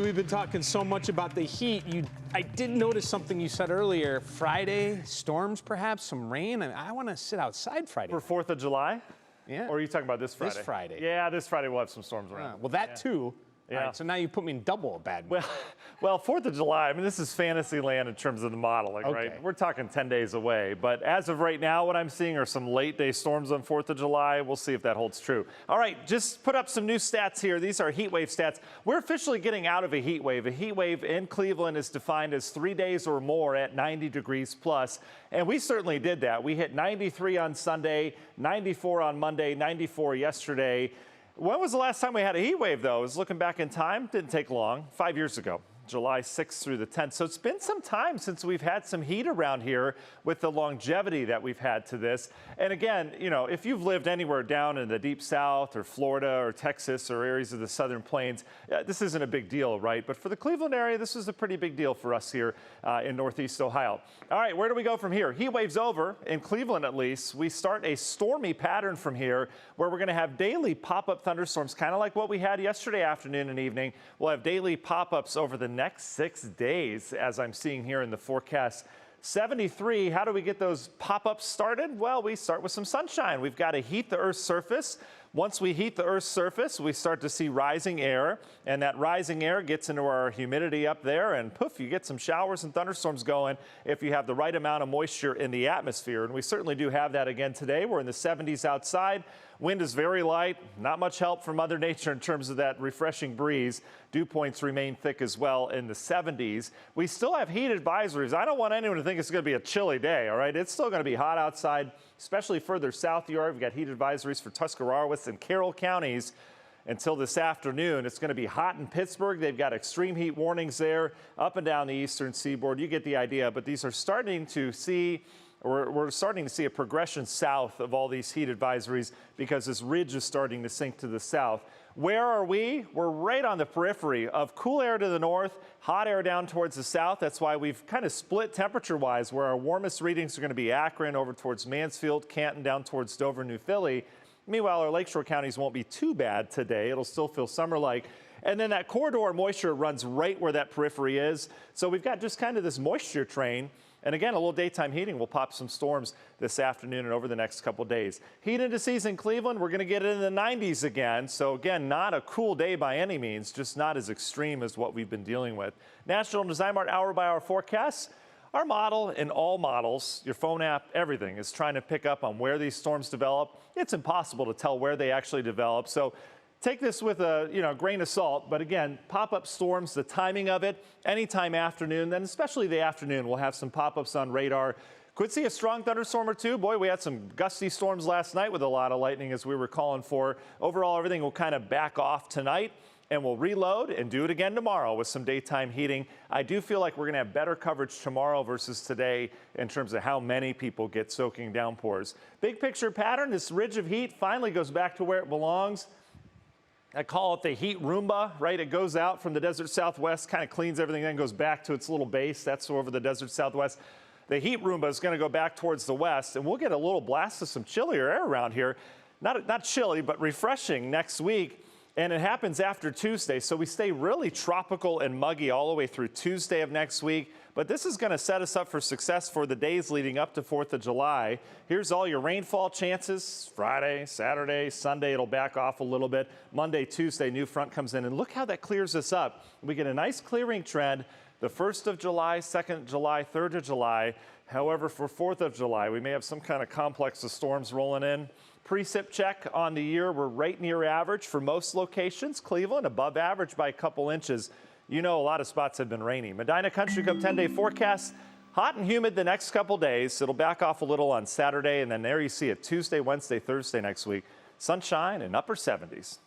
we've been talking so much about the heat. I did notice something you said earlier. Friday, storms perhaps, some rain. I want to sit outside Friday. For 4th of July? Yeah. Or are you talking about this Friday? This Friday. Yeah, this Friday we'll have some storms around. Well, that too. Yeah. All right, so now you put me in double a bad mood. Well, 4th of July, I mean, this is fantasy land in terms of the modeling, right? We're talking 10 days away. But as of right now, what I'm seeing are some late day storms on 4th of July. We'll see if that holds true. All right, just put up some new stats here. These are heat wave stats. We're officially getting out of a heat wave. A heat wave in Cleveland is defined as 3 days or more at 90 degrees plus. And we certainly did that. We hit 93 on Sunday, 94 on Monday, 94 yesterday. When was the last time we had a heat wave, though? I was looking back in time. Didn't take long. 5 years ago. July 6th through the 10th. So it's been some time since we've had some heat around here with the longevity that we've had to this. And again, you know, if you've lived anywhere down in the deep south or Florida or Texas or areas of the southern plains, this isn't a big deal, right? But for the Cleveland area, this is a pretty big deal for us here in Northeast Ohio. All right, where do we go from here? Heat wave's over, in Cleveland at least. We start a stormy pattern from here where we're going to have daily pop-up thunderstorms, kind of like what we had yesterday afternoon and evening. We'll have daily pop-ups over the next 6 days, as I'm seeing here in the forecast. 73, how do we get those pop-ups started? Well, we start with some sunshine. We've got to heat the Earth's surface. Once we heat the Earth's surface, we start to see rising air, and that rising air gets into our humidity up there, and poof, you get some showers and thunderstorms going if you have the right amount of moisture in the atmosphere. And we certainly do have that again today. We're in the 70s outside. Wind is very light, not much help from Mother Nature in terms of that refreshing breeze. Dew points remain thick as well in the 70s. We still have heat advisories. I don't want anyone to think it's going to be a chilly day, all right? It's still going to be hot outside, especially further south you are. We've got heat advisories for Tuscarawas and Carroll counties until this afternoon. It's going to be hot in Pittsburgh. They've got extreme heat warnings there up and down the eastern seaboard. You get the idea, but these are starting to see we're starting to see a progression south of all these heat advisories because this ridge is starting to sink to the south. Where are we? We're right on the periphery of cool air to the north, hot air down towards the south. That's why we've kind of split temperature-wise, where our warmest readings are going to be Akron over towards Mansfield, Canton down towards Dover, New Philly. Meanwhile, our lakeshore counties won't be too bad today. It'll still feel summer-like. And then that corridor of moisture runs right where that periphery is. So we've got just kind of this moisture train. And again, a little daytime heating will pop some storms this afternoon and over the next couple days. Heat indices in Cleveland, we're going to get it in the 90s again. So again, not a cool day by any means, just not as extreme as what we've been dealing with. National Design Mart hour-by-hour forecasts. Our model and all models, your phone app, everything is trying to pick up on where these storms develop. It's impossible to tell where they actually develop. So take this with a grain of salt, but again, pop-up storms, the timing of it, anytime afternoon, then especially the afternoon, we'll have some pop-ups on radar. Could see a strong thunderstorm or two. Boy, we had some gusty storms last night with a lot of lightning as we were calling for. Overall, everything will kind of back off tonight, and we'll reload and do it again tomorrow with some daytime heating. I do feel like we're going to have better coverage tomorrow versus today in terms of how many people get soaking downpours. Big picture pattern, this ridge of heat finally goes back to where it belongs. I call it the heat Roomba, right? It goes out from the desert southwest, kind of cleans everything, then goes back to its little base. That's over the desert southwest. The heat Roomba is going to go back towards the west, and we'll get a little blast of some chillier air around here. Not chilly, but refreshing next week. And it happens after Tuesday, so we stay really tropical and muggy all the way through Tuesday of next week. But this is going to set us up for success for the days leading up to 4th of July. Here's all your rainfall chances. Friday, Saturday, Sunday, it'll back off a little bit. Monday, Tuesday, new front comes in. And look how that clears us up. We get a nice clearing trend the 1st of July, 2nd of July, 3rd of July. However, for 4th of July, we may have some kind of complex of storms rolling in. Precip check on the year, we're right near average for most locations. Cleveland above average by a couple inches. You know, a lot of spots have been rainy. Medina Country Club 10-day forecast. Hot and humid the next couple days. It'll back off a little on Saturday, and then there you see it Tuesday, Wednesday, Thursday next week. Sunshine and upper 70s.